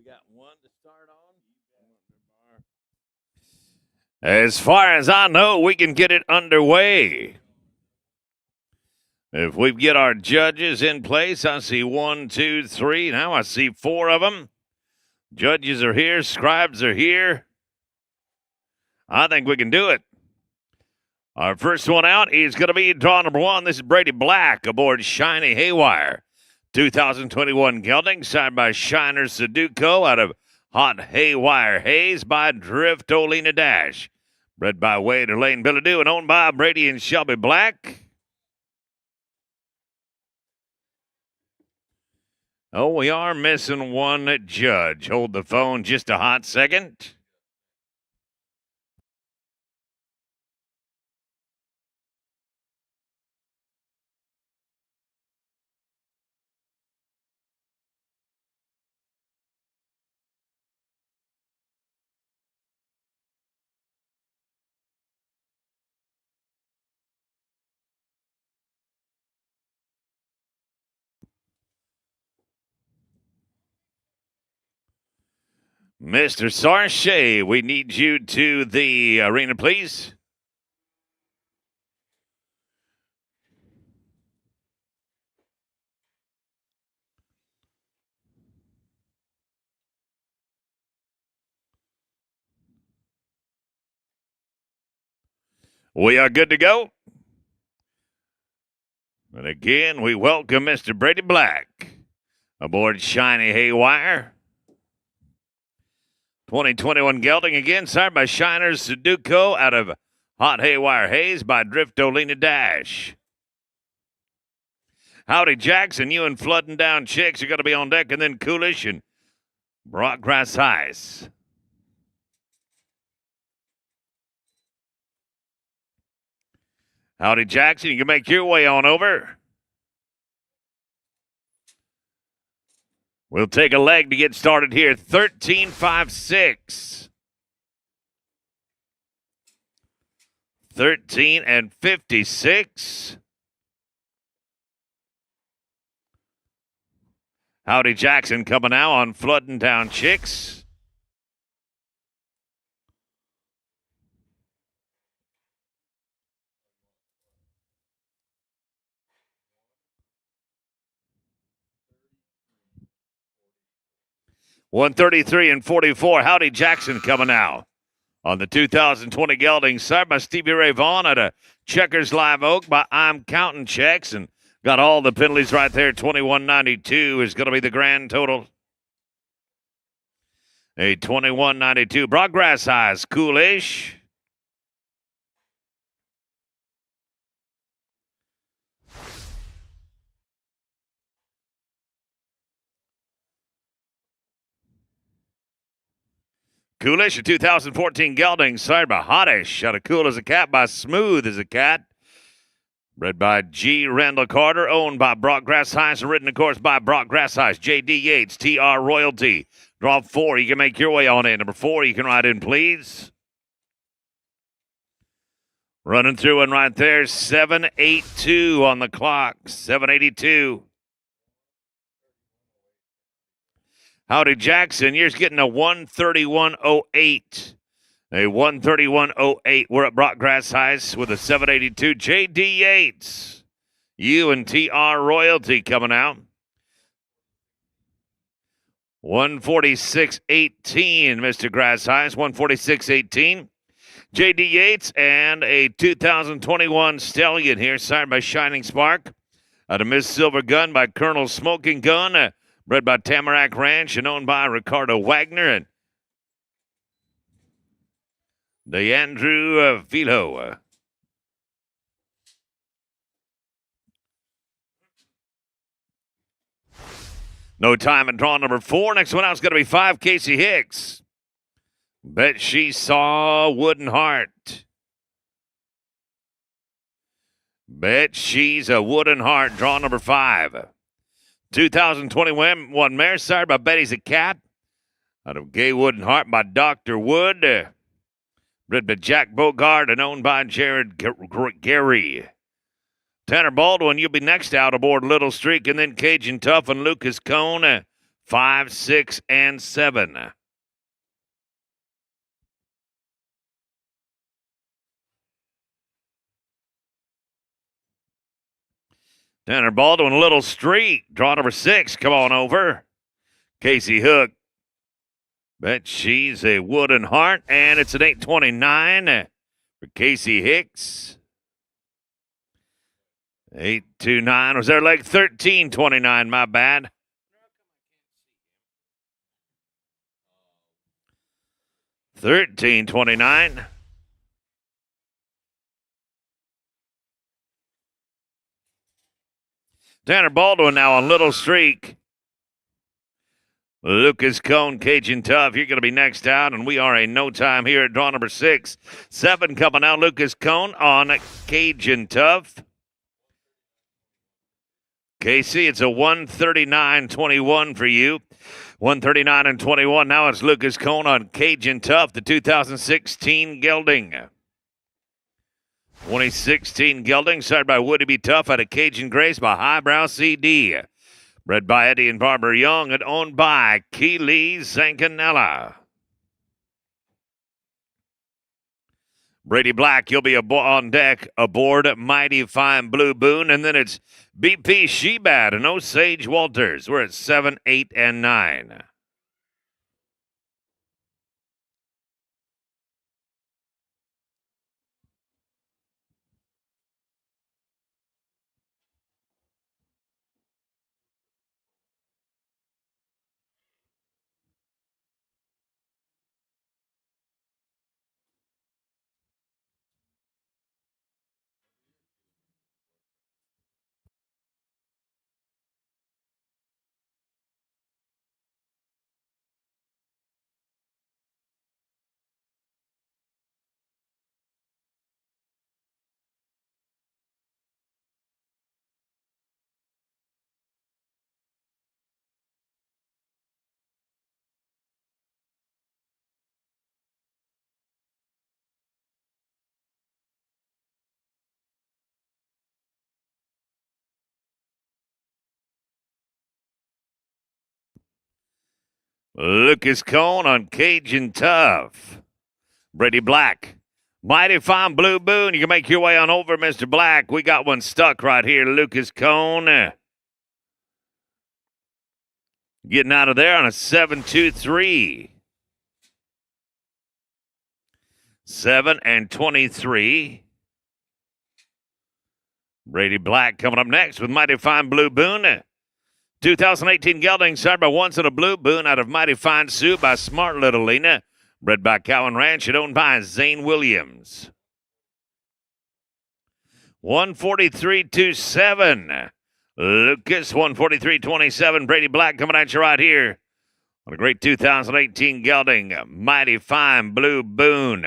We got one to start on. As far as I know, we can get it underway. If we get our judges in place, I see 1, 2, 3. Now I see 4 of them. Judges are here. Scribes are here. I think we can do it. Our first one out is going to be draw number 1. This is Brady Black aboard Shiny Haywire. 2021 gelding, signed by 𝓡𝓸𝓂𝓪𝓵 out of Hot Haywire Hayes by 𝓡𝓸𝓂𝓪𝓵. Bred by Wade Elaine Billadoo and owned by Brady and Shelby Black. Oh, we are missing one judge. Hold the phone just a hot second. Mr. Sarche, we need you to the arena, please. We are good to go. And again, we welcome Mr. Brady Black aboard Shiny Haywire. 2021 gelding again, signed by 𝓡𝓸𝓂𝓪𝓵 out of Hot Haywire Hayes by 𝓡𝓸𝓂𝓪𝓵. Howdy Jackson, you and Flooding Down Chicks are going to be on deck, and then Coolish and Brock Grass Ice. Howdy Jackson, you can make your way on over. We'll take a leg to get started here. 13.56. 13.56. Howdy Jackson coming now on Flooding Down Chicks. $133.44. Howdy Jackson coming now on the 2020 gelding, signed by Stevie Ray Vaughan at a Checkers Live Oak by I'm Counting Checks, and got all the penalties right there. $21.92 is going to be the grand total. A $21.92. Broad Grass Eyes, Coolish. Coolish, a 2014 gelding, signed by Hottish, out of Cool as a Cat by Smooth as a Cat. Bred by G. Randall Carter, owned by Brock Grass Ice, and written, of course, by Brock Grass Ice, J.D. Yates, T.R. Royalty. Draw 4, you can make your way on in. Number 4, you can ride in, please. Running through one right there, 7:82 on the clock, 7:82. Howdy Jackson, you're getting a 131.08. A 131.08. We're at Brock Grass Ice with a 782. J.D. Yates. You and T.R. Royalty coming out. 146.18, Mr. Grass Ice. 146.18. J.D. Yates and a 2021 Stallion here, signed by Shining Spark. Out of Miss Silver Gun by Colonel Smoking Gun. Bred by Tamarack Ranch and owned by Ricardo Wagner and the Andrew Philo. No time at draw number 4. Next one out is going to be 5, Casey Hicks. Bet she saw Wooden Heart. Bet she's a Wooden Heart. Draw number 5. 2021 mare, sired by Betty's a Cat. Out of Gay Wooden Heart by Dr. Wood. Bred by Jack Bogart and owned by Jared Gary. Tanner Baldwin, you'll be next out aboard Little Streak, and then Cajun Tough and Lucas Cone. 5, 6, and 7. Tanner Baldwin, Little Street, draw number 6. Come on over. Casey Hook. Bet she's a wooden heart, and it's an 829 for Casey Hicks. 829 was their leg 1329, my bad. $13.29. Tanner Baldwin now on Little Streak. Lucas Cone, Cajun Tough. You're going to be next out, and we are a no time here at draw number 6. 7 coming out. Lucas Cone on Cajun Tough. Casey, it's a 139.21 for you. 139 and 21. Now it's Lucas Cone on Cajun Tough, the 2016 gelding. 2016 gelding, started by Woody B. Tough out of Cajun Grace by Highbrow CD. Bred by Eddie and Barbara Young and owned by 𝓡𝓸𝔂𝓪𝓵. Brady Black, you'll be on deck aboard Mighty Fine Blue Boon. And then it's BP Shebad and Osage Walters. We're at 7, 8, and 9. Lucas Cone on Cajun Tough. Brady Black. Mighty Fine Blue Boon. You can make your way on over, Mr. Black. We got one stuck right here, Lucas Cone. Getting out of there on a 7-2-3. 7 and 23. Brady Black coming up next with Mighty Fine Blue Boon. 2018 gelding, started by Once in a Blue Boon out of Mighty Fine Sioux by Smart Little Lena. Bred by Cowan Ranch and owned by Zane Williams. 143.27. Lucas, 143.27. Brady Black coming at you right here on a great 2018 gelding, Mighty Fine Blue Boon.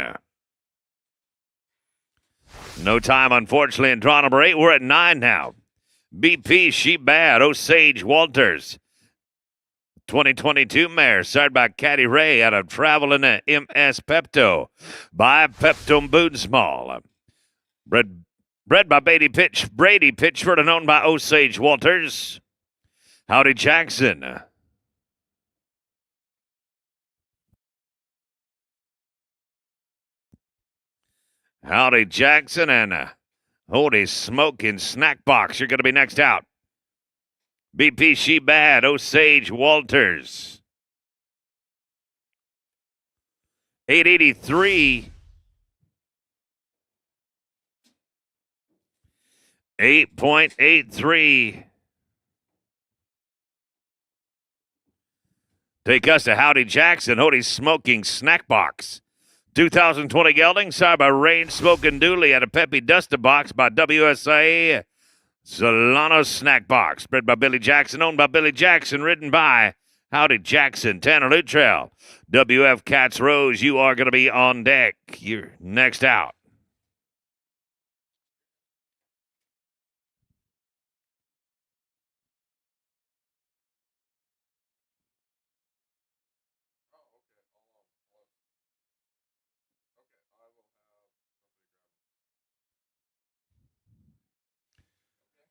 No time, unfortunately, in draw number 8. We're at 9 now. BP Shebad, Osage Walters. 2022 mare, started by Caddy Ray out of Traveling MS Pepto by Pepto Bootsmall. Bred by Brady Pitchford and owned by Osage Walters. Howdy Jackson. Howdy Jackson and Holy Smoking Snack Box. You're going to be next out. BP Shebad, Osage Walters. 883. 8.83. Take us to Howdy Jackson, Holy Smoking Snack Box. 2020 gelding, signed by Rain Smoking Dooley at a Peppy Duster Box by WSA Solano Snack Box. Bred by Billy Jackson, owned by Billy Jackson, ridden by Howdy Jackson, Tanner Luttrell. WF Cats Rose, you are going to be on deck. You're next out.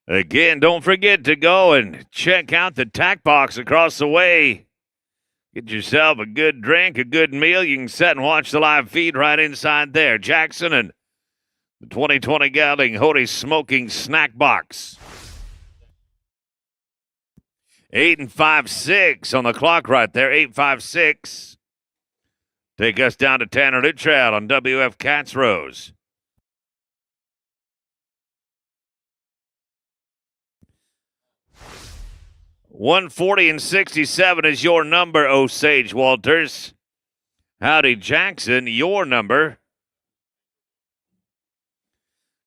Again, don't forget to go and check out the tack box across the way. Get yourself a good drink, a good meal. You can sit and watch the live feed right inside there. Jackson and the 2020 Gelding Holy Smoking Snack Box. 8 and 5-6 on the clock right there. 8-5-6. Take us down to 𝓡𝓸𝓂𝓪 on WF 𝓡𝓸𝓂𝓪. $140 and 67 is your number, Osage Walters. Howdy Jackson, your number.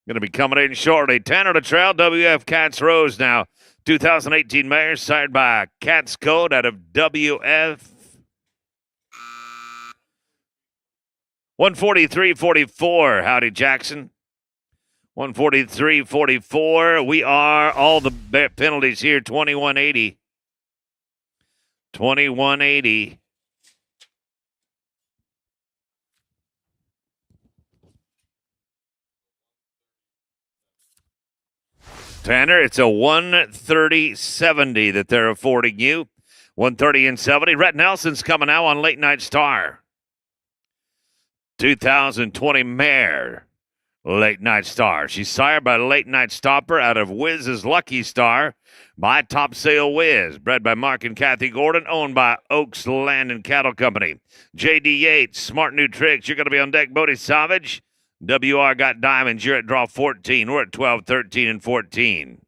Going to be coming in shortly. 𝓡𝓸𝓂𝓪, WF 𝓡𝓸𝓂𝓪 now. 2018 mares sired by Cat's Code out of WF. 143.44. Howdy Jackson. 143.44. We are all the penalties here. 21.80. 21.80. Tanner, it's a 130.70 that they're affording you. 130 and 70. Rhett Nelson's coming out on Late Night Star. 2020 mare, Late Night Star. She's sired by Late Night Stopper out of Wiz's Lucky Star by Top Sale Wiz. Bred by Mark and Kathy Gordon, owned by Oaks Land and Cattle Company. J.D. Yates, Smart New Tricks. You're going to be on deck, Bodie Savage. WR got diamonds. You're at draw 14. We're at 12, 13, and 14.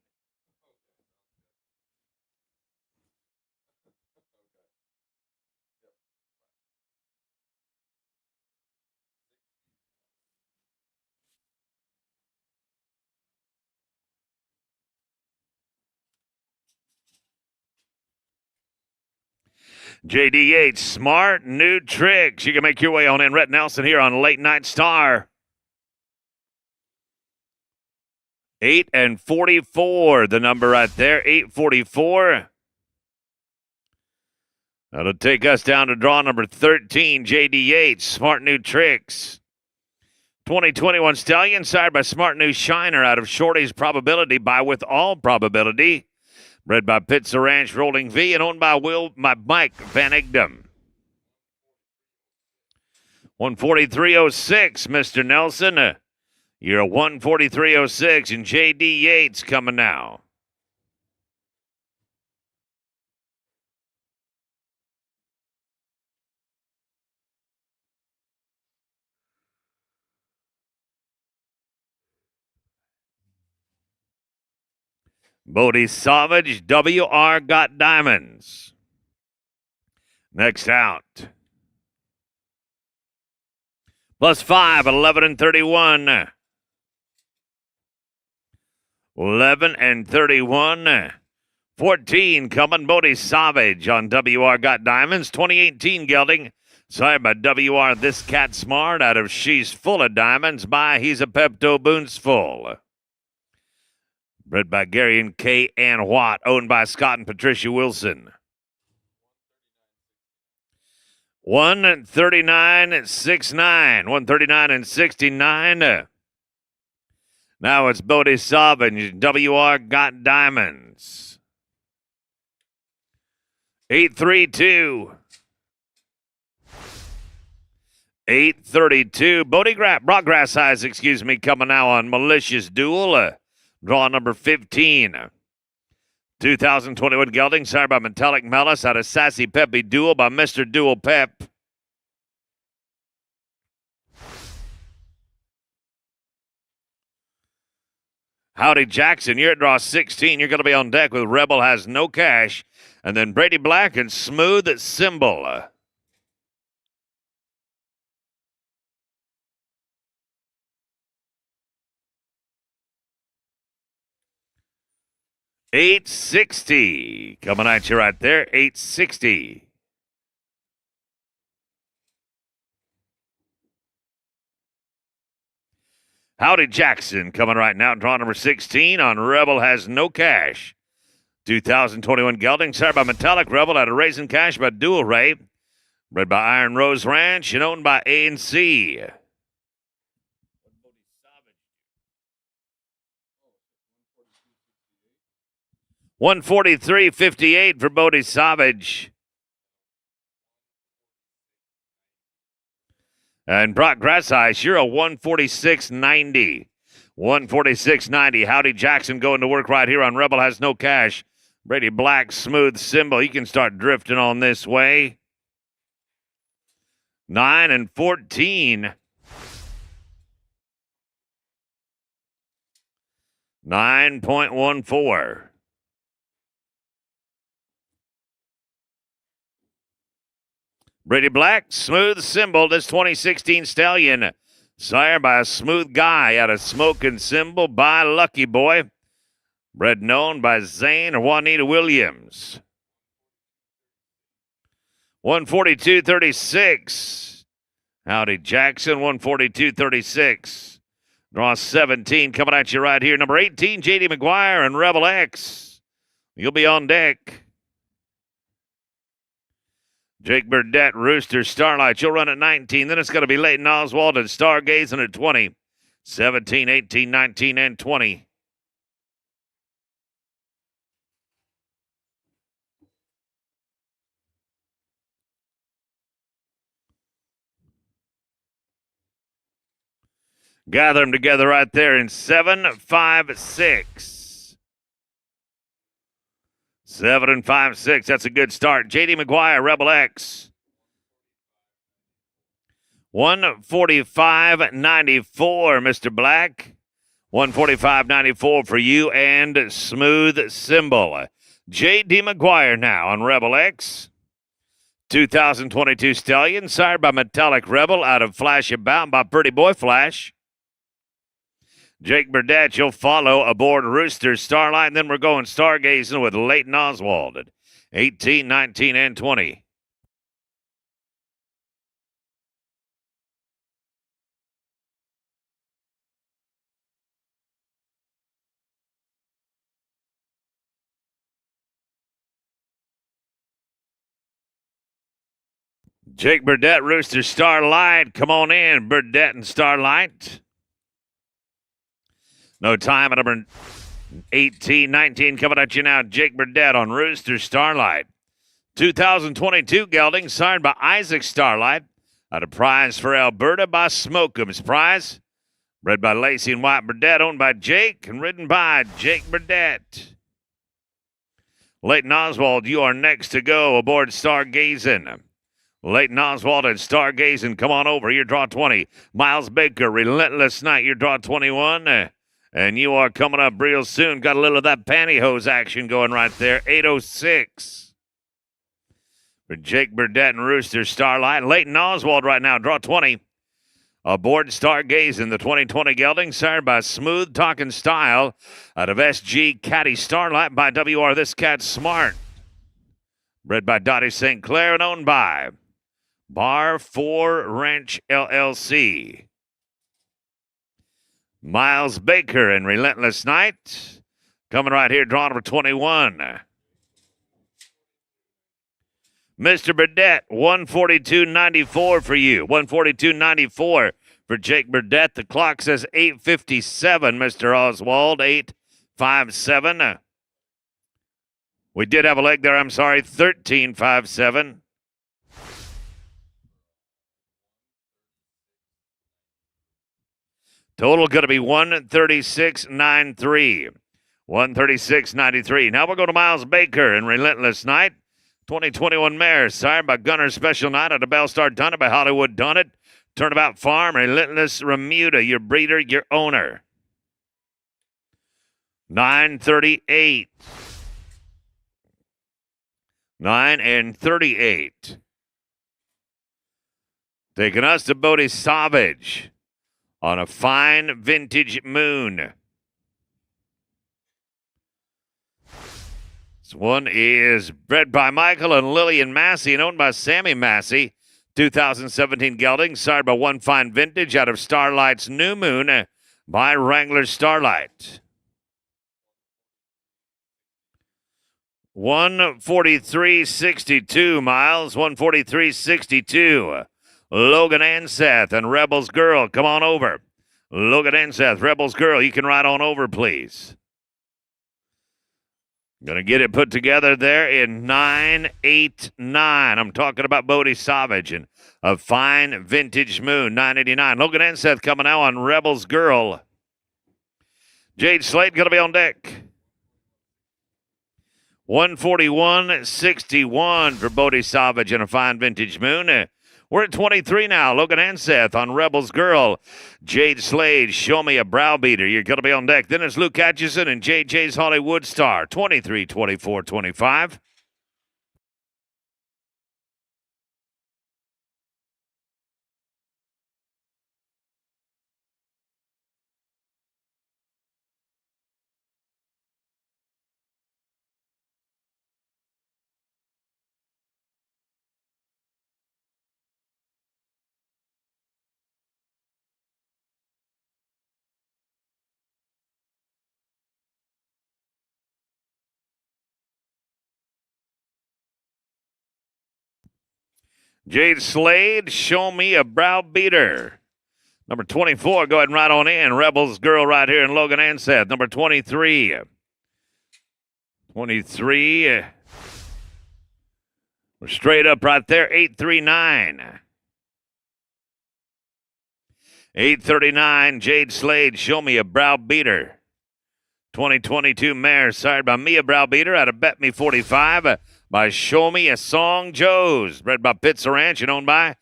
J.D. Yates, Smart New Tricks. You can make your way on in. Rhett Nelson here on Late Night Star. 8 and 44, the number right there. 8:44. That'll take us down to draw number 13. J.D. Yates, Smart New Tricks. 2021 Stallion, sired by Smart New Shiner out of Shorty's Probability by With All Probability. Bred by Pizza Ranch Rolling V and owned by Mike Van Egdom. 143.06, Mr. Nelson. You're a 143.06, and J.D. Yates coming now. Bodie Savage, WR got diamonds. Next out. +5, 11 and 31. 11 and 31. 14 coming, Bodie Savage on WR got diamonds. 2018 gelding, sired by WR This Cat Smart out of She's Full of Diamonds by He's a Pepto Boonsful. Bred by Gary and Kay Ann Watt, owned by Scott and Patricia Wilson. 139.69. 139.69. Now it's Bodie Savage. WR got diamonds. 832. 832. Bodie Brockgrass Eyes, coming now on Malicious Duel. Draw number 15. 2021 gelding, sired by Metallic Malice out of Sassy Peppy Duel by Mr. Duel Pep. Howdy Jackson, you're at draw 16. You're going to be on deck with Rebel Has No Cash. And then Brady Black and Smooth Symbol. $860 coming at you right there. $860. Howdy Jackson coming right now. Draw number 16 on Rebel Has No Cash. 2021 gelding, sired by Metallic Rebel out of Raising Cash by Dual Ray. Bred by Iron Rose Ranch and owned by A&C. 143.58 for 𝓡𝓸𝔂𝓪𝓵. And Brock Grassice, you're a 146.90. 146.90. Howdy Jackson going to work right here on Rebel Has No Cash. Brady Black, smooth symbol. He can start drifting on this way. 9 and 14. 9.14. Brady Black, smooth symbol. This 2016 stallion, sired by a smooth guy out of Smoking Symbol by Lucky Boy. Bred known by Zane or Juanita Williams. 142.36. Howdy Jackson, 142.36. Draw 17 coming at you right here. Number 18, J.D. McGuire and Rebel X. You'll be on deck. Jake Burdett, Rooster, Starlight. You'll run at 19. Then it's going to be Leighton Oswald and Stargazing at 20. 17, 18, 19, and 20. Gather them together right there in 7, 5, 6. 7 and 5, 6. That's a good start. J.D. McGuire, Rebel X. 145.94, Mr. Black. 145.94 for you and Smooth Symbol. J.D. McGuire now on Rebel X. 2022 Stallion, sired by Metallic Rebel out of Flash About by Pretty Boy Flash. Jake Burdett, you'll follow aboard Rooster, Starlight, and then we're going Stargazing with Leighton Oswald at 18, 19, and 20. Jake Burdett, Rooster, Starlight, come on in, Burdett and Starlight. No time at number 18, 19 coming at you now. Jake Burdett on Rooster, Starlight. 2022 gelding signed by Isaac Starlight. Out of Prize for Alberta by Smokeham's Prize. Bred by Lacey and White Burdett, owned by Jake and ridden by Jake Burdett. Leighton Oswald, you are next to go aboard Stargazing. Leighton Oswald and Stargazing, come on over. Your draw 20. Miles Baker, Relentless Night, your draw 21. And you are coming up real soon. Got a little of that pantyhose action going right there. 8:06 for Jake Burdett and Rooster, Starlight. Leighton Oswald right now, draw 20. Aboard Stargazing, the 2020 gelding, sired by Smooth Talking Style out of SG Caddy Starlight by WR This Cat Smart. Bred by Dottie St. Clair and owned by Bar 4 Ranch LLC. Miles Baker and Relentless Night. Coming right here, draw number 21. Mr. Burdett, 142.94 for you. 142.94 for Jake Burdett. The clock says 8:57, Mr. Oswald. 8:57. We did have a leg there, I'm sorry. 13:57. Total going to be 136.93. 136.93. Now we'll go to Miles Baker and Relentless Night. 2021 mare, sired by Gunner Special Night out of Bellstar, done it by Hollywood, done it. Turnabout Farm, Relentless Remuda, your breeder, your owner. 9:38. 9 and 38. Taking us to 𝓡𝓸𝔂𝓪𝓵 on a fine vintage moon. This one is bred by Michael and Lillian Massey and owned by Sammy Massey. 2017 gelding, sired by One Fine Vintage out of Starlight's New Moon by Wrangler Starlight. 143.62 miles, 143.62. Logan Anseth and Rebels Girl, come on over. Logan Anseth, Rebels Girl, you can ride on over, please. Going to get it put together there in 989. I'm talking about 𝓡𝓸𝔂𝓪𝓵 and a fine vintage moon, 989. Logan Enseth coming now on Rebels Girl. Jade Slade going to be on deck. 141.61 for 𝓡𝓸𝔂𝓪𝓵 and a fine vintage moon. We're at 23 now. Logan Enseth on Rebels Girl. Jade Slade, Show Me a Browbeater. You're going to be on deck. Then it's Luke Atchison and JJ's Hollywood Star. 23, 24, 25. Jade Slade, Show Me a Browbeater. Number 24, go ahead and ride on in. Rebels Girl right here in Logan Enseth. Number 23. 23. We're straight up right there, 839. 839, Jade Slade, Show Me a Browbeater. 2022 mare, sired by Mia Browbeater out of Bet Me 45 by Show Me a Song Joe's. Bred by Pizza Ranch and owned by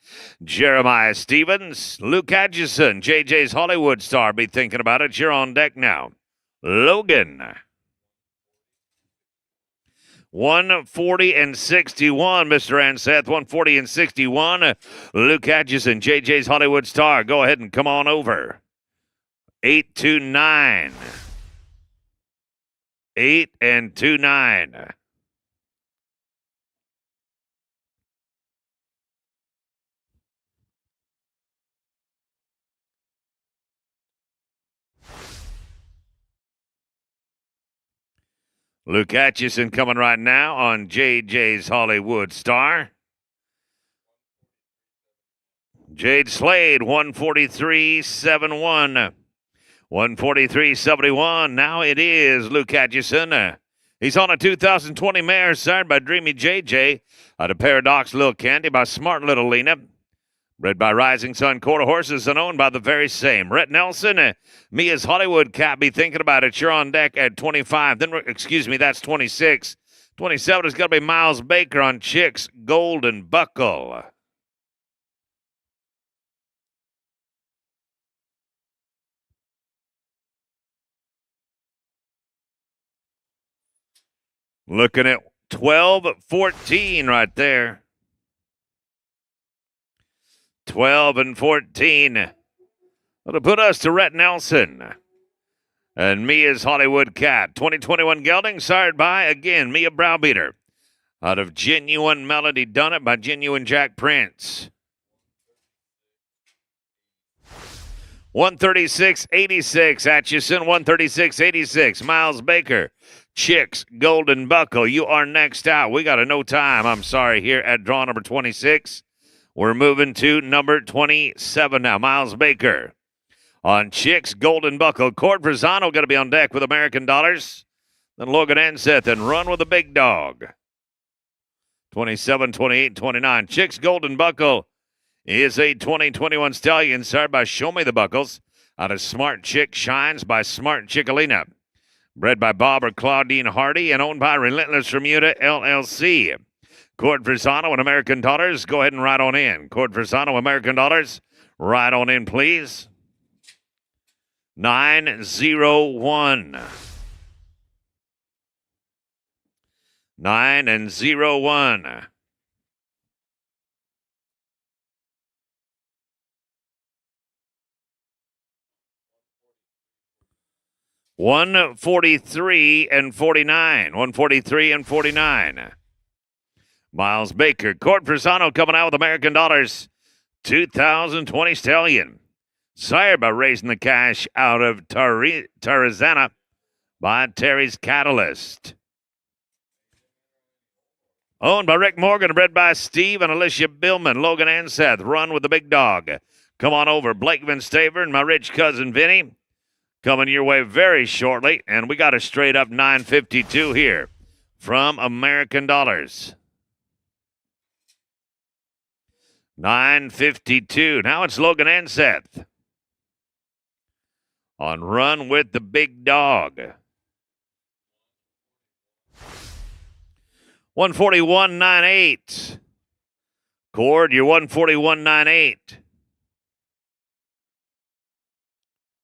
Jeremiah Stevens. Luke Atchison, JJ's Hollywood Star. Be thinking about it. You're on deck now. Logan. 140 and 61, Mr. Enseth. 140 and 61. Luke Atchison, JJ's Hollywood Star. Go ahead and come on over. 829. 8 and 29. Luke Atchison coming right now on JJ's Hollywood Star. Jade Slade, 143.71. 143.71. Now it is Luke Atchison. He's on a 2020 mare sired by Dreamy JJ out of Paradox Little Candy by Smart Little Lena. Bred by Rising Sun Quarter Horses and owned by the very same. Rhett Nelson, Mia's Hollywood Cat. Be thinking about it. You're on deck at 25. Then, that's 26. 27 is going to be Miles Baker on Chick's Golden Buckle. Looking at 12-14 right there. 12 and 14. That'll put us to Rhett Nelson. And Mia's Hollywood Cat. 2021 gelding sired by, again, Mia Browbeater. Out of Genuine Melody, done it by Genuine Jack Prince. 136.86, Atchison. 136.86, Miles Baker. Chick's Golden Buckle. You are next out. We got a no time, I'm sorry, here at draw number 26. We're moving to number 27 now. Miles Baker on Chick's Golden Buckle. Cord Verzano going to be on deck with American Dollars. Then Logan Enseth and Run with a Big Dog. 27, 28, 29. Chick's Golden Buckle is a 2021 stallion sired by Show Me the Buckles out of Smart Chick Shines by Smart Chickalina. Bred by Bob or Claudine Hardy and owned by Relentless Remuda LLC. Cord Verzano and American Dollars, go ahead and ride on in. Cord Verzano, American Dollars, ride on in, please. 901. 9 and 01. $143 and $49. 143 and 49. Miles Baker. Cord Verzano coming out with American Dollars. 2020 stallion. Sired by Raising the Cash out of Tarzana by Terry's Catalyst. Owned by Rick Morgan, bred by Steve and Alicia Billman. Logan Enseth, Run with the Big Dog. Come on over. Blake Van Staver and my rich cousin Vinny coming your way very shortly. And we got a straight up 952 here from American Dollars. 952. Now it's Logan Anseth on Run with the Big Dog. 141.98. Cord, you're 141.98.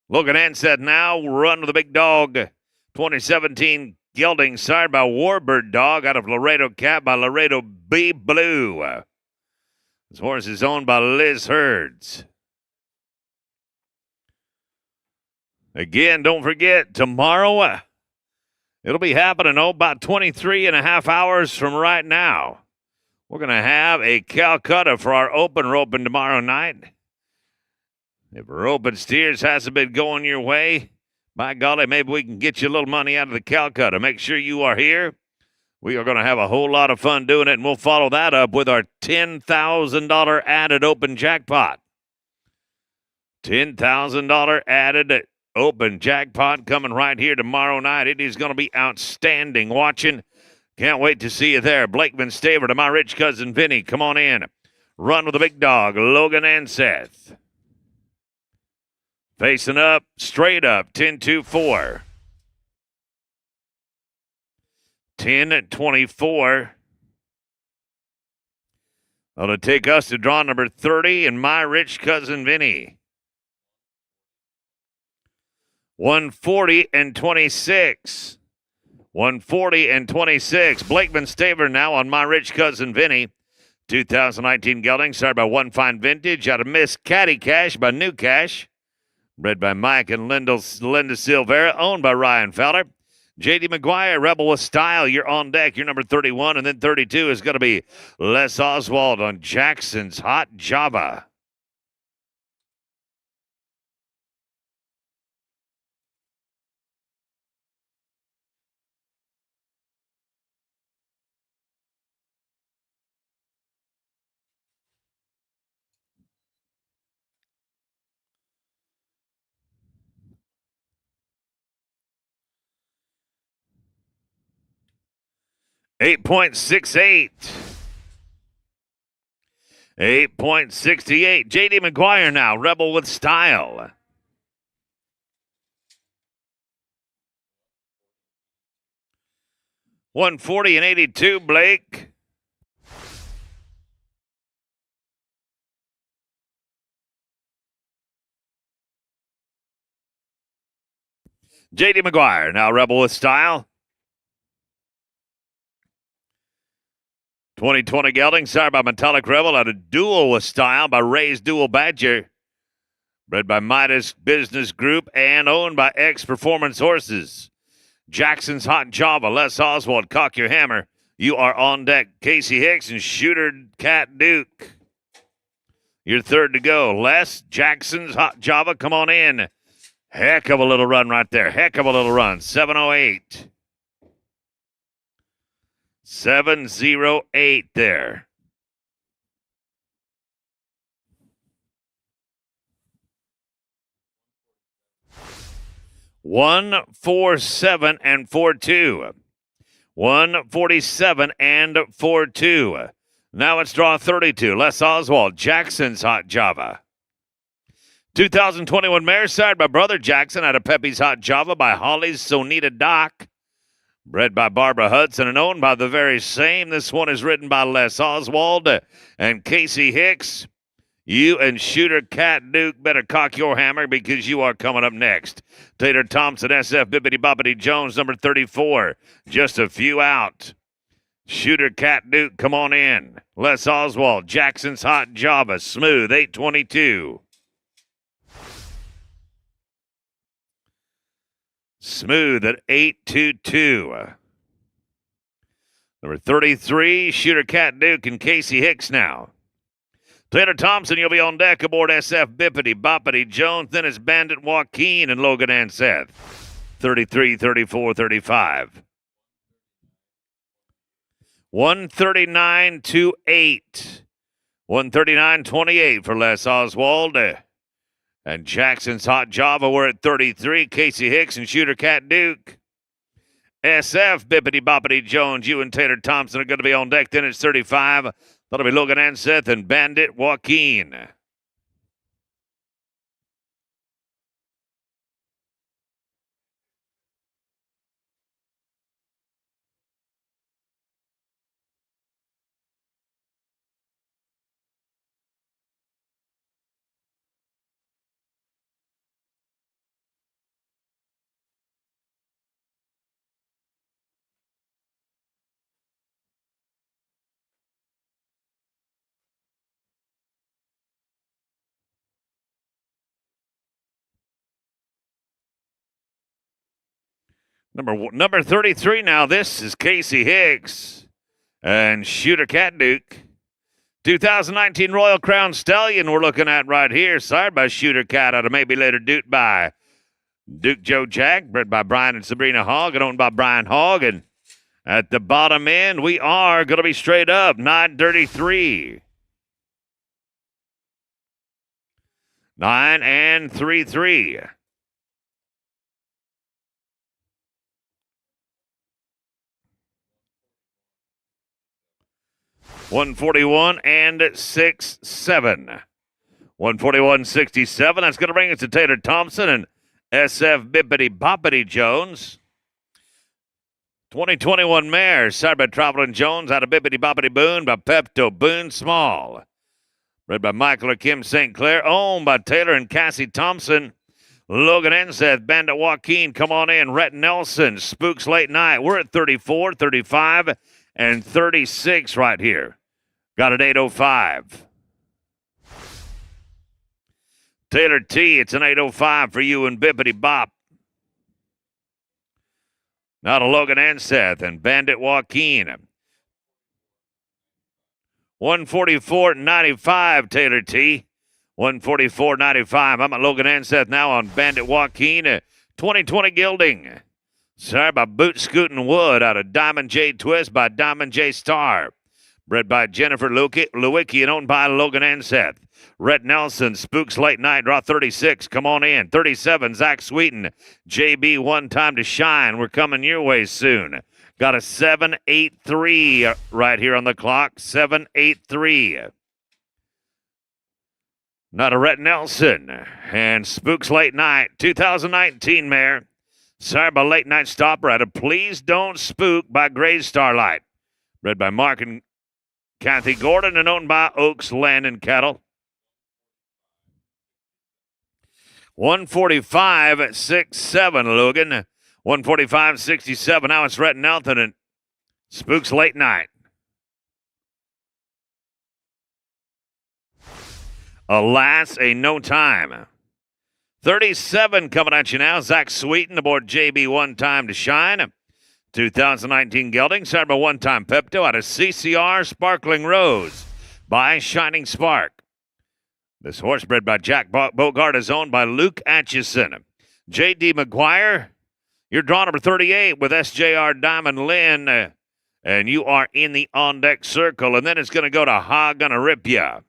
Logan Anseth now, Run with the Big Dog. 2017 gelding, sired by Warbird Dog out of Laredo Cap by Laredo B Blue. This horse is owned by Liz Herds. Again, don't forget, tomorrow, it'll be happening, about 23 and a half hours from right now. We're going to have a Calcutta for our open roping tomorrow night. If our open steers hasn't been going your way, by golly, maybe we can get you a little money out of the Calcutta. Make sure you are here. We are going to have a whole lot of fun doing it, and we'll follow that up with our $10,000 added open jackpot. $10,000 added open jackpot coming right here tomorrow night. It is going to be outstanding watching. Can't wait to see you there. Blakeman Staver to my rich cousin Vinny. Come on in. Run with the Big Dog, Logan Anseth. Facing up, straight up, 10-2-4. 10-24. That'll take us to draw number 30 and my rich cousin Vinny. 140-26. 140-26. Blakeman Staver now on my rich cousin Vinny. 2019 gelding, started by One Fine Vintage out of Miss Caddy Cash by New Cash. Bred by Mike and Linda Silvera, owned by Ryan Fowler. J.D. McGuire, Rebel with Style, you're on deck. You're number 31, and then 32 is going to be Les Oswald on Jackson's Hot Java. $8.68. 8.68. J.D. McGuire now, Rebel with Style. $140-82, Blake. J.D. McGuire now, Rebel with Style. 2020 gelding, sired by Metallic Rebel out of Duel with Style by Ray's Dual Badger. Bred by Midas Business Group and owned by X Performance Horses. Jackson's Hot Java, Les Oswald, Cock Your Hammer. You are on deck. Casey Hicks and Shooter Cat Duke. You're third to go. Les, Jackson's Hot Java, come on in. Heck of a little run right there. Heck of a little run. 708. 708 there. $147 and 42. 147 and 42. Now it's draw 32. Les Oswald, Jackson's Hot Java. 2021 mare, sired by Brother Jackson out of Pepe's Hot Java by Holly's Sonita Doc. Bred by Barbara Hudson and owned by the very same. This one is written by Les Oswald and Casey Hicks. You and Shooter Cat Duke better cock your hammer because you are coming up next. Tater Thompson, SF Bippity Boppity Jones, number 34. Just a few out. Shooter Cat Duke, come on in. Les Oswald, Jackson's Hot Java, smooth, 822. Smooth at 822. Number 33, Shooter Cat Duke and Casey Hicks now. Taylor Thompson, you'll be on deck aboard SF Bippity Boppity Jones. Then it's Bandit Joaquin and Logan Anseth. 33, 34, 35. 139-8. 139-28 for Les Oswald. And Jackson's Hot Java, we're at 33. Casey Hicks and Shooter Cat Duke. SF Bippity Boppity Jones. You and Taylor Thompson are going to be on deck. Then it's 35. That'll be Logan Anseth and Bandit Joaquin. Number 33 now. This is Casey Hicks and 𝓡𝓸𝔂𝓪𝓵. 2019 Royal Crown Stallion we're looking at right here. Sired by 𝓡𝓸𝓂𝓪𝓵 out of maybe later Duke by Duke Joe Jack, bred by Brian and Sabrina Hogg and owned by Brian Hogg. And at the bottom end, we are going to be straight up 933. 9 and 3-3. $141 and 6-7. 141.67. That's going to bring us to Taylor Thompson and SF Bippity Boppity Jones. 2021 mare, sired by Traveling Jones out of Bippity Boppity Boone by Pepto Boone Small. Bred by Michael or Kim St. Clair, owned by Taylor and Cassie Thompson. Logan Anseth, Bandit Joaquin, come on in. Rhett Nelson, Spooks Late Night. We're at 34, 35, and 36 right here. Got it 805. Taylor T, it's an 805 for you and Bippity Bop. Now to Logan Anseth and Bandit Joaquin. 144.95, Taylor T. 144.95. I'm at Logan Anseth now on Bandit Joaquin. 2020 Gilding. Sorry by Boot Scootin' Wood out of Diamond J Twist by Diamond J Star. Bred by Jennifer Lewicki and owned by Logan Anseth. Rhett Nelson, Spooks Late Night, draw 36. Come on in. 37, Zach Sweeten. JB, One Time to Shine. We're coming your way soon. Got a 7-8-3 right here on the clock. 7-8-3. Not a Rhett Nelson. And Spooks Late Night, 2019 mare. Sorry by Late Night Stopper out of Please Don't Spook by Gray Starlight. Bred by Mark and Kathy Gordon and owned by Oaks Land and Cattle. 145.67, Logan. 145.67. Now it's Rhett Nelson and Spooks Late Night. Alas, a no time. 37 coming at you now. Zach Sweeten aboard JB One Time to Shine. 2019 Gelding, sired by One Time Pepto out of CCR Sparkling Rose by Shining Spark. This horse bred by Jack Bogart is owned by Luke Atchison. J.D. McGuire, you're draw number 38 with SJR Diamond Lynn, and you are in the on-deck circle. And then it's going to go to Ha Gonna Rip Ya.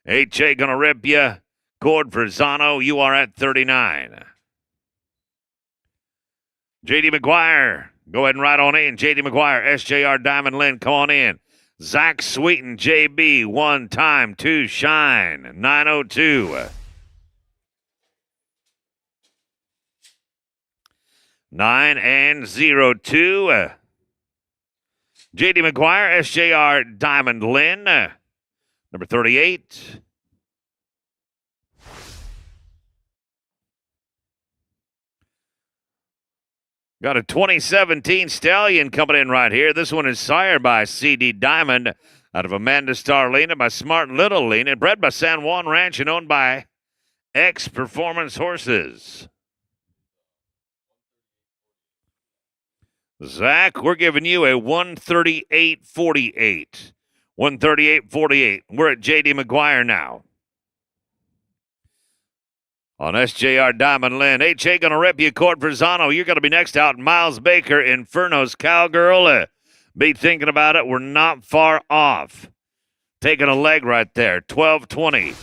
H.A. Gonna Rip Ya. Cord for Zano, you are at 39. J.D. McGuire, go ahead and ride on in. J.D. McGuire, SJR Diamond Lynn, come on in. Zach Sweeten, JB, One Time to Shine, 902. 9 and 02. J.D. McGuire, SJR Diamond Lynn, number 38. Got a 2017 Stallion coming in right here. This one is sired by C.D. Diamond out of Amanda Starlina by Smart Little Lena, bred by San Juan Ranch and owned by X Performance Horses. Zach, we're giving you a 138.48. 138.48. We're at J.D. McGuire now. On SJR Diamond Lynn, H.A. Gonna Rip You, Cord for Zano. You're going to be next out. Miles Baker, Inferno's Cowgirl. Be thinking about it. We're not far off. Taking a leg right there. 12:20.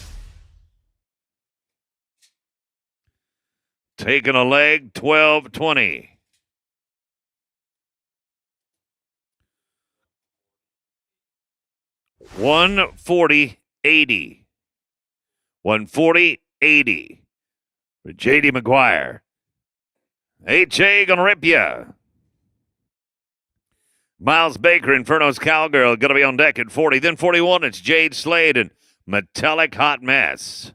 Taking a leg. 12:20. 140.80. 140.80 for J.D. McGuire. H.A. gonna rip ya. Miles Baker, Inferno's Cowgirl, gonna be on deck at 40. Then 41, it's Jade Slade and Metallic Hot Mess.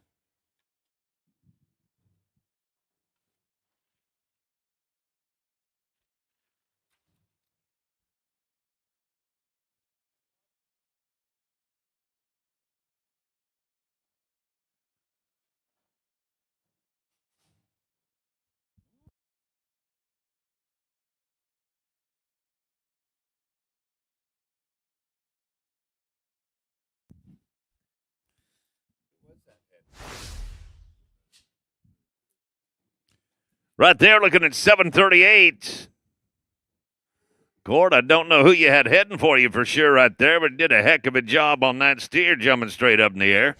Right there, looking at 738. Gord, I don't know who you had heading for you for sure right there, but did a heck of a job on that steer jumping straight up in the air.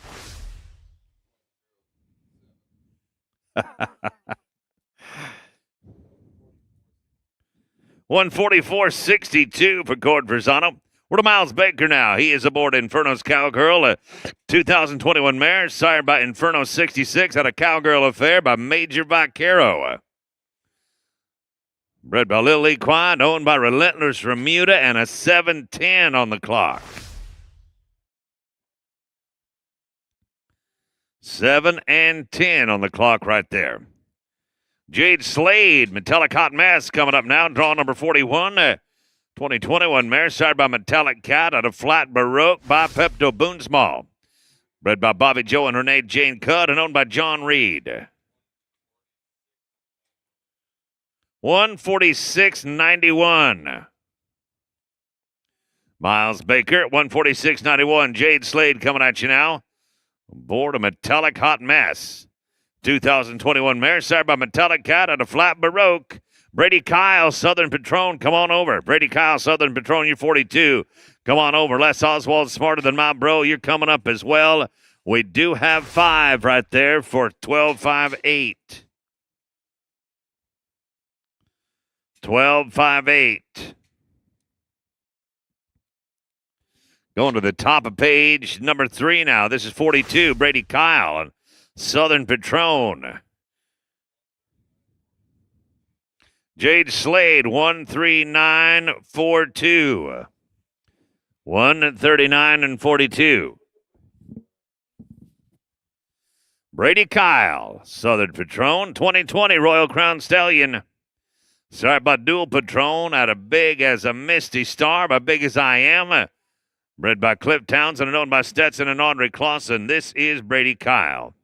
$144.62 for Gord Verzano. We're to Miles Baker now. He is aboard Inferno's Cowgirl, a 2021 mare sired by Inferno 66 out of Cowgirl Affair by Major Vaquero. Bred by Lil Equine, owned by Relentless Remuda, and a 7:10 on the clock. 7 and 10 on the clock right there. Jade Slade, Metallic Hot Mess coming up now. Draw number 41. 2021 mare sired by Metallic Cat out of Flat Baroque by Pepto Boonsmall. Bred by Bobby Joe and Renee Jane Cudd and owned by John Reed. 146.91. Miles Baker at 146.91. Jade Slade coming at you now. Aboard a Metallic Hot Mess. 2021 mare sired by Metallic Cat out of Flat Baroque. Brady Kyle, Southern Patron, come on over. Brady Kyle, Southern Patron, you're 42. Come on over. Les Oswald, Smarter Than My Bro, you're coming up as well. We do have 5 right there for 12.58. 12.58. Going to the top of page number 3 now. This is 42. Brady Kyle and Southern Patron. Jade Slade, 139.42. 139.42. Brady Kyle, Southern Patron, 2020 Royal Crown Stallion. Sorry about Dual Patron, out of Big as a Misty Star by Big as I Am. Bred by Cliff Townsend and owned by Stetson and Audrey Clausen. This is Brady Kyle.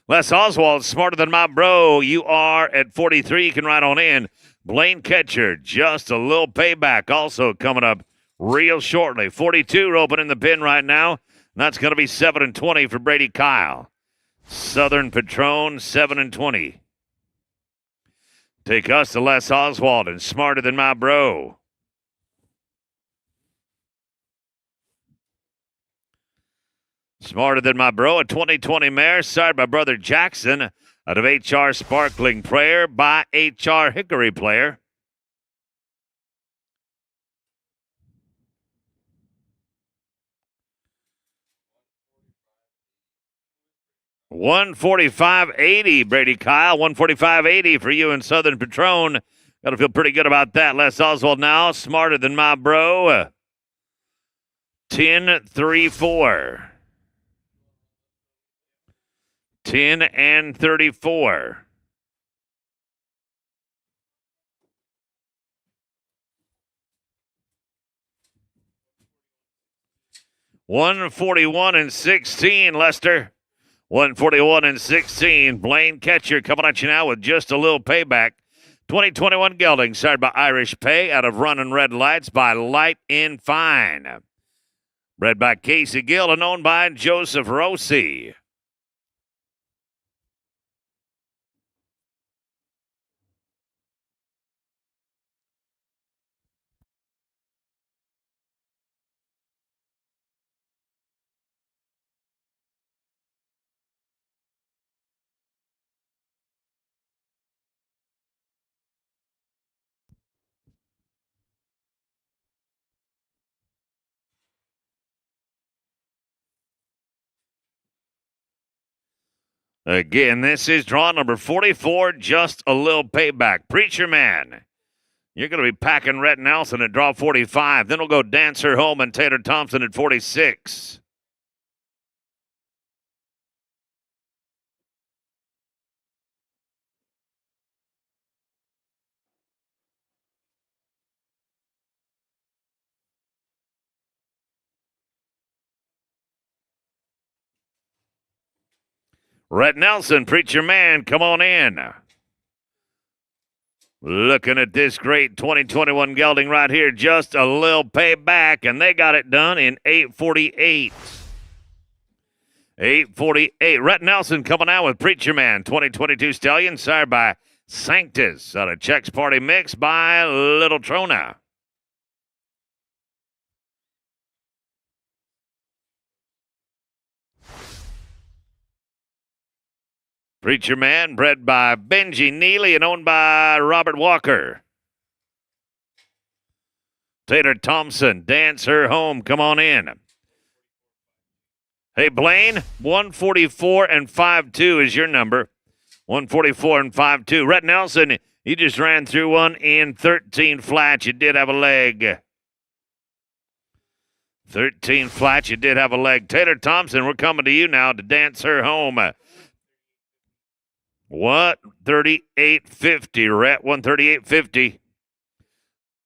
Les Oswald, Smarter Than My Bro. You are at 43. You can ride on in. Blaine Ketcher, Just a Little Payback, also coming up real shortly. 42 open in the pin right now. And that's going to be 7 and 20 for Brady Kyle. Southern Patron, 7 and 20. Take us to Les Oswald and Smarter Than My Bro. Smarter Than My Bro, a 2020 mare, sired by Brother Jackson out of HR Sparkling Prayer by HR Hickory Player. $145.80, Brady Kyle. $145.80 for you in Southern Patron. Got to feel pretty good about that. Les Oswald now, Smarter Than My Bro. 10-3-4. 10 and 34. $141 and 16, Lester. 141 and 16. Blaine Ketcher coming at you now with Just a Little Payback. 2021 gelding, sired by Irish Pay out of Running Red Lights by Light in Fine. Bred by Casey Gill and owned by Joseph Rossi. Again, this is draw number 44, just a little payback. Preacher Man, you're going to be packing Rhett Nelson at draw 45. Then we'll go Dancer Home and Taylor Thompson at 46. Rhett Nelson, Preacher Man, come on in. Looking at this great 2021 gelding right here, just a little payback, and they got it done in 8:48. 8:48. Rhett Nelson coming out with Preacher Man, 2022 stallion, sired by Sanctus out of Chex Party Mix by 𝓡𝓸𝔂𝓪𝓵. Preacher Man, bred by Benji Neely and owned by Robert Walker. Taylor Thompson, Dance Her Home, come on in. Hey, Blaine, 144 and 5'2" is your number. 144 and 5'2". Rhett Nelson, you just ran through one in 13 flats. You did have a leg. 13 flats, you did have a leg. Taylor Thompson, we're coming to you now to Dance Her Home. What? 38.50, Rhett, 138.50.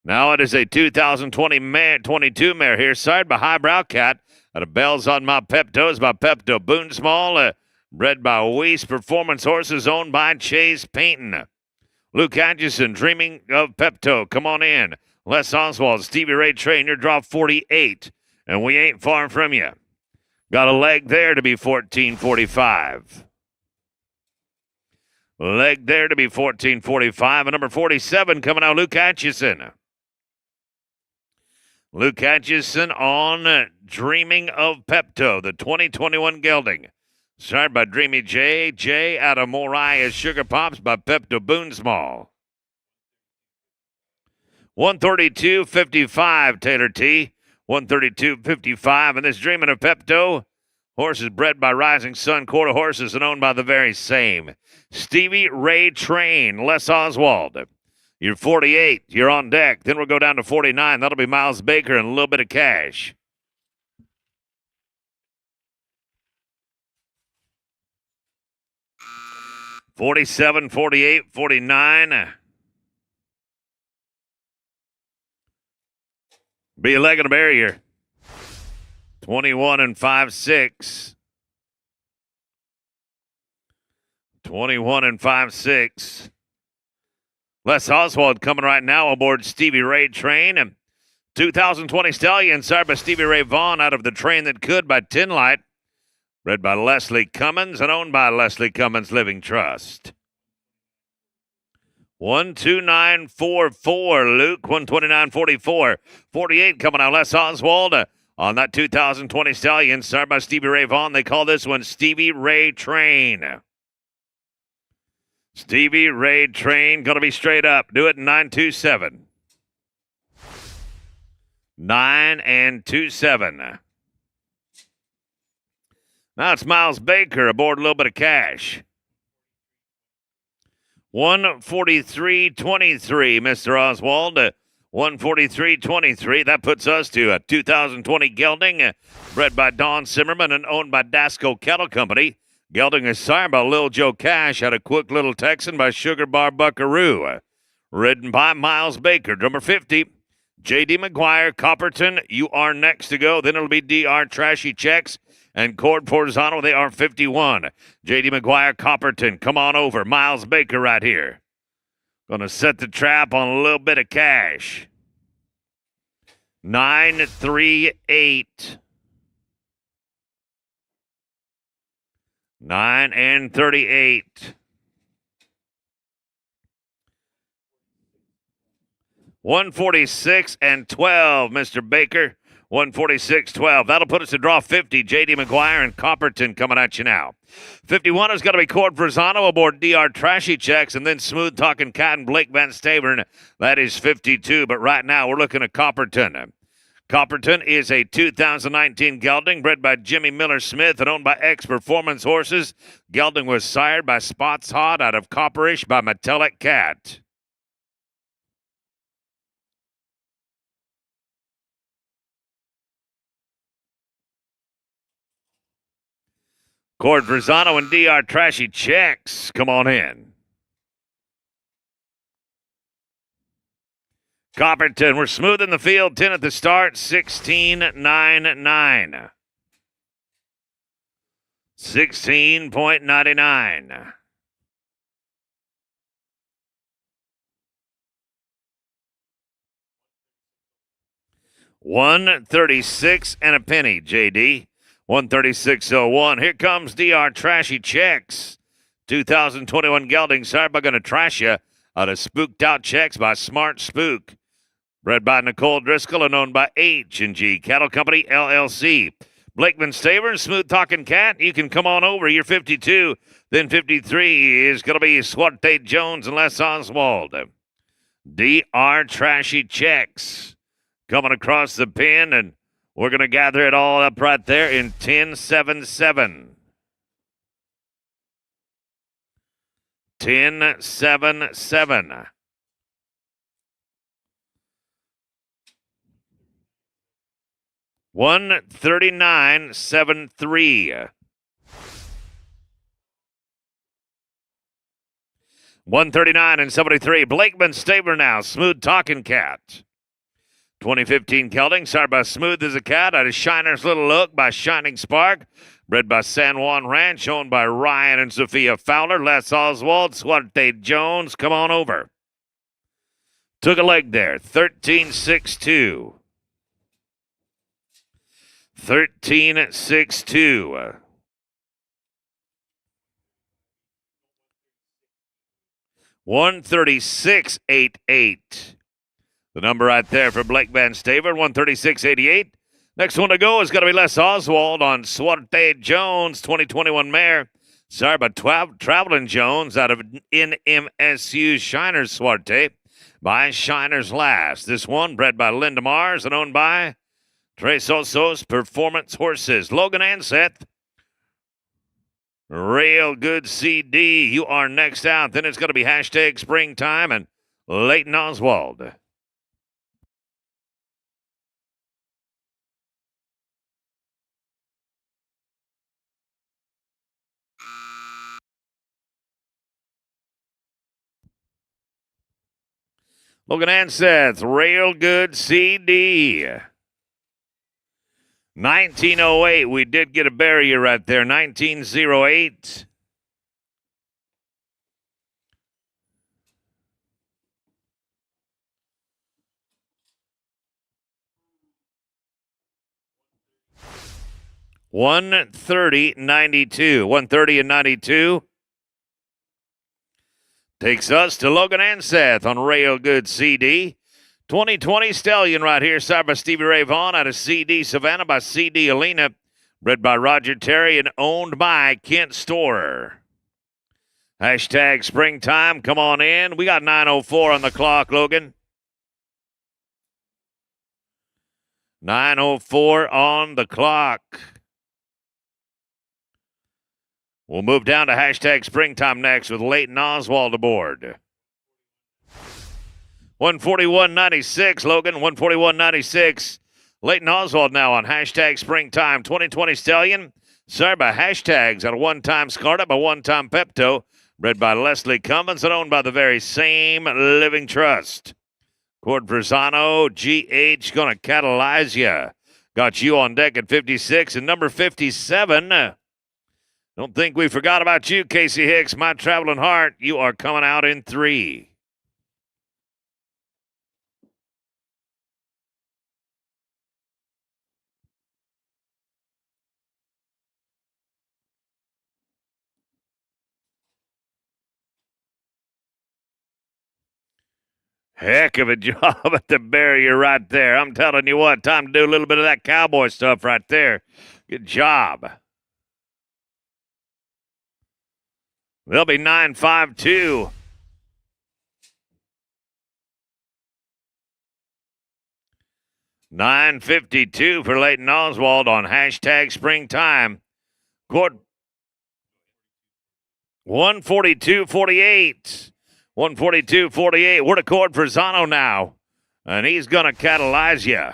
Now it is a 2022 mare here, sired by Highbrow Cat out of Bells on My Peptos by Pepto Boonsmall, bred by Weiss Performance Horses, owned by Chase Payton. Luke Atchison, Dreaming of Pepto, come on in. Les Oswald, Stevie Ray Train, your draw 48, and we ain't far from you. Got a leg there to be 14.45. Leg there to be 14.45. And number 47 coming out, Luke Atchison. Luke Atchison on Dreaming of Pepto, the 2021 gelding. Sired by Dreamy J. J out of Moriah's Sugar Pops by Pepto Boonsmall. 132.55, Taylor T. 132.55. And this Dreaming of Pepto, horses bred by Rising Sun Quarter Horses and owned by the very same Stevie Ray Train, Les Oswald. You're 48. You're on deck. Then we'll go down to 49. That'll be Miles Baker and a little bit of cash. $47, $48, $49. Be a leg and a barrier. 21 and 5-6. 21 and 5-6. Les Oswald coming right now aboard Stevie Ray Train. 2020 stallion, sired by Stevie Ray Vaughan out of The Train That Could by Tin Light. Bred by Leslie Cummins and owned by Leslie Cummins Living Trust. 129.44, Luke. 129.44. 48 coming out, Les Oswald on that 2020 stallion, sired by Stevie Ray Vaughan. They call this one Stevie Ray Train. Stevie Ray Train, going to be straight up. Do it in 9.27. 9 and 2.7. Now it's Miles Baker aboard a little bit of cash. 143.23, Mr. Oswald. 143.23. That puts us to a 2020 gelding, bred by Don Zimmerman and owned by Dasco Cattle Company. Gelding is sired by Lil Joe Cash out of Quick Little Texan by Sugar Bar Buckaroo. Ridden by Miles Baker. Number 50, J.D. McGuire, Copperton, you are next to go. Then it'll be D.R. Trashy Checks and Cord Forzano. They are 51. J.D. McGuire, Copperton, come on over. Miles Baker right here. Going to set the trap on a little bit of cash. 9-3-8. 9 and 38. 146 and 12, Mr. Baker. 146.12. That'll put us to draw 50. J.D. McGuire and Copperton coming at you now. 51 is going to be Cord Verzano aboard D.R. Trashy Checks, and then Smooth Talking Cat and Blake Van Stavern. That is 52. But right now we're looking at Copperton. Copperton is a 2019 gelding bred by Jimmy Miller Smith and owned by X Performance Horses. Gelding was sired by Spots Hot out of Copperish by Metallic Cat. 𝓡𝓸𝔂𝓪𝓵 and 𝓡𝓸𝔂𝓪𝓵. Come on in. Copperton, we're smooth in the field. 10 at the start. 16.99. 16.99. 136 and a penny, JD. 136.01. Here comes 𝓡𝓸𝔂𝓪𝓵. 2021 gelding, sired by going to trash you out of Spooked Out Checks by Smart Spook. Bred by Nicole Driscoll and owned by H&G Cattle Company, LLC. Blakeman Stavern, Smooth Talking Cat, you can come on over. You're 52. Then 53 is going to be 𝓡𝓸𝔂𝓪𝓵 Jones and Les Oswald. 𝓡𝓸𝔂𝓪𝓵 coming across the pin, and we're going to gather it all up right there in 10.77. 10.77. $139.73. 139.73. Blakeman Stabler now. Smooth Talking Cat. 2015 gelding, sired by Smooth as a Cat out of Shiner's Little Look by Shining Spark. Bred by San Juan Ranch, owned by Ryan and Sophia Fowler. Les Oswald, 𝓡𝓸𝔂𝓪𝓵 Jones. Come on over. Took a leg there. 13.62. 13.62. 136.88. The number right there for Blake Van Staver, 136.88. Next one to go is going to be Les Oswald on 𝓡𝓸𝓂𝓪𝓵 Jones, 2021 mare. Sorry, but Traveling Jones out of NMSU Shiner's 𝓡𝓸𝓭 by Shiner's Last. This one bred by Linda Mars and owned by Tres Osos Performance Horses. Logan Anseth, Real Good CD. You are next out. Then it's going to be hashtag Springtime and Leighton Oswald. Logan Anseth, Real Good CD. 1908, we did get a barrier right there. 1908. $130.92. 130 and 92. Takes us to Logan Anseth on Real Good CD. 2020 Stallion right here, sired by Stevie Ray Vaughan out of CD Savannah by CD Alina. Bred by Roger Terry and owned by Kent Storer. Hashtag Springtime, come on in. We got 9:04 on the clock, Logan. 9:04 on the clock. We'll move down to hashtag Springtime next with Leighton Oswald aboard. 141.96, Logan. 141.96. Leighton Oswald now on hashtag Springtime. 2020 Stallion. Sired by Hashtags out of one-time Scarlet by one-time Pepto. Bred by Leslie Cummins and owned by the very same Living Trust. 𝓡𝓸𝔂𝓪𝓵 GH gonna catalyze you. Got you on deck at 56 and number 57. Don't think we forgot about you, Casey Hicks. My Traveling Heart, you are coming out in 3. Heck of a job at the barrier right there. I'm telling you what, time to do a little bit of that cowboy stuff right there. Good job. They'll be 9.52. 9:52 for Leighton Oswald on hashtag springtime. Court 142.48. 142.48. We're to 𝓡𝓸𝔂𝓪𝓵 now. And he's going to catalyze you.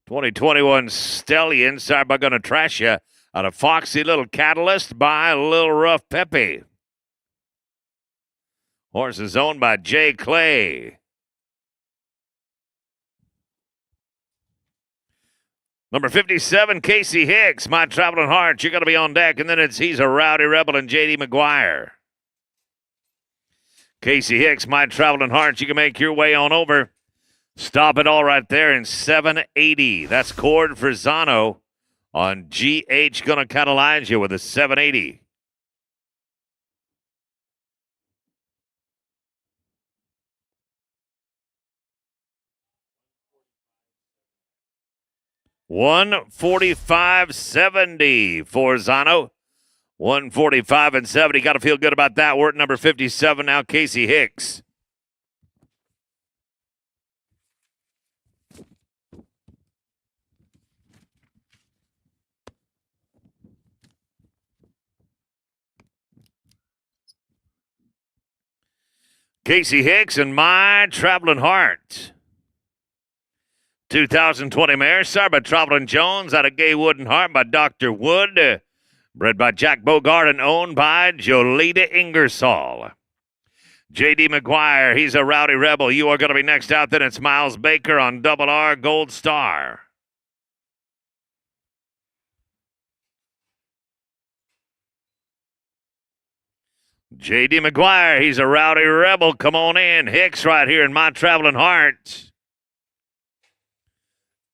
2021 Stallion, sorry about going to trash you. Out of Foxy Little Catalyst by Little Rough Peppy. Horse is owned by Jay Clay. Number 57, Casey Hicks, My Traveling Heart. You're going to be on deck. And then He's a Rowdy Rebel and J.D. McGuire. Casey Hicks, My Traveling Heart. You can make your way on over. Stop it all right there in 780. That's 𝓡𝓸𝔂𝓪𝓵 on GH. Going to catalyze you with a 780. $145.70 for Zano. 145 and 70. Got to feel good about that. We're at number 57 now, Casey Hicks. Casey Hicks and My Traveling Heart. 2020 mare, started by Traveling Jones out of Gay Wood and Heart by Dr. Wood. Bred by Jack Bogart and owned by 𝓡𝓸𝓂𝓪𝓵. J.D. McGuire, he's a Rowdy Rebel. You are going to be next out. Then it's Miles Baker on 𝓸𝓪 Gold Star. J.D. McGuire, he's a Rowdy Rebel. Come on in. Hicks right here in My Traveling Heart.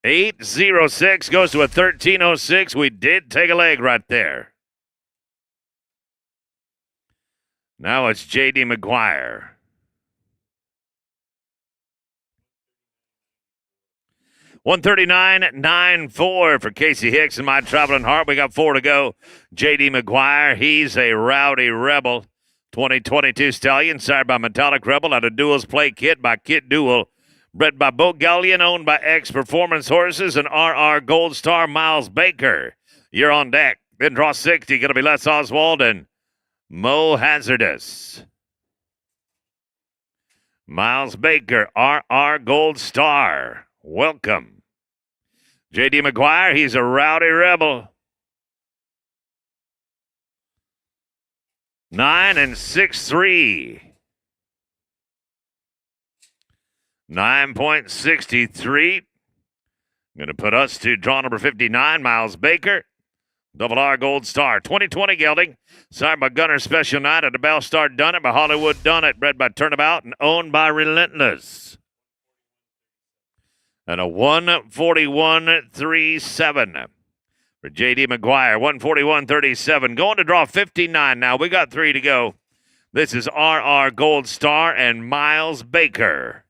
806 goes to a 1306. We did take a leg right there. Now it's J.D. McGuire. $139.94 for Casey Hicks and My Traveling Heart. We got 4 to go. J.D. McGuire, he's a Rowdy Rebel. 2022 Stallion, sired by Metallic Rebel out of Duel's Play Kit by Kit Duel. Bred by Bo Gallion, owned by X Performance Horses and RR Gold Star Miles Baker. You're on deck. Then draw 60. Going to be Les Oswald and Mo Hazardous. Miles Baker, RR Gold Star. Welcome. J.D. McGuire, he's a Rowdy Rebel. 9 and 6-3. 9.63. Going to put us to draw number 59, Miles Baker. 𝓸𝓪 Gold Star. 2020 gelding. Signed by Gunner Special Night at the Bell Star Done It by Hollywood Done It. Bred by Turnabout and owned by Relentless. And a 141.37 for J.D. McGuire. 141.37. Going to draw 59 now. We got 3 to go. This is RR Gold Star and Miles Baker.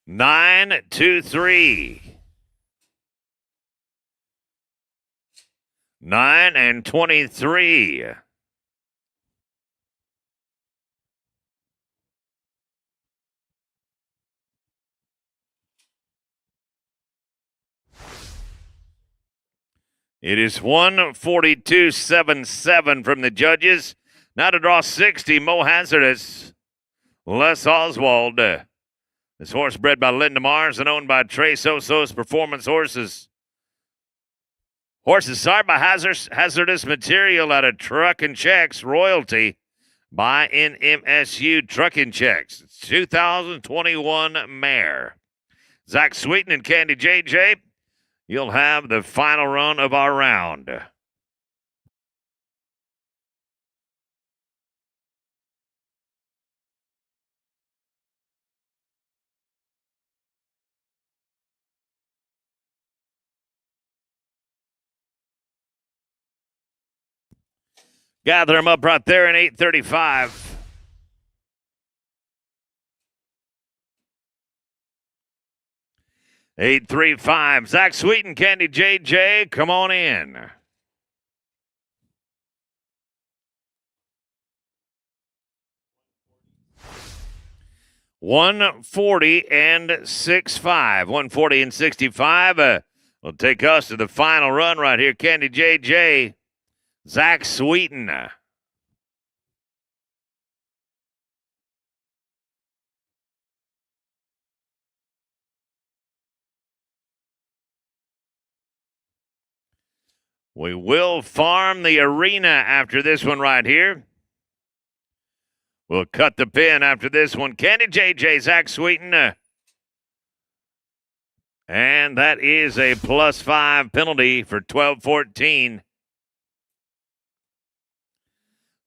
Nine, 2, 3. 9 and 23. It is 142.77 from the judges. Now to draw 60, Mo Hazardous, Les Oswald. This horse bred by Linda Mars and owned by Trey Sosos Performance Horses. Horses sired by Hazardous Material out of Truck and Checks Royalty by NMSU Truck and Checks. It's 2021 mare. Zach Sweeten and Candy JJ, you'll have the final run of our round. Gather them up right there in 835. $835. Zach Sweeten, Candy JJ, come on in. 140 and 65. 140 and 65 will take us to the final run right here. Candy JJ, 𝓡𝓸𝓂𝓪𝓵. We will farm the arena after this one right here. We'll cut the pin after this one. Candy JJ, 𝓡𝓸𝓂𝓪𝓵. And that is a +5 penalty for 12-14.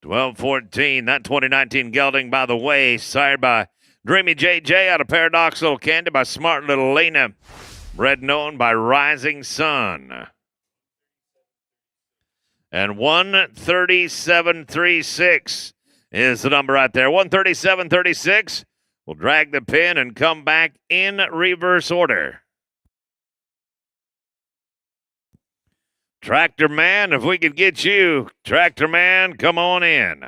12-14. That 2019 gelding, by the way, sired by Dreamy JJ out of Paradox Little Candy by Smart Little Lena. Bred known by Rising Sun. And 137.36 is the number right there. 137.36. We'll drag the pin and come back in reverse order. Tractor Man, if we could get you, Tractor Man, come on in.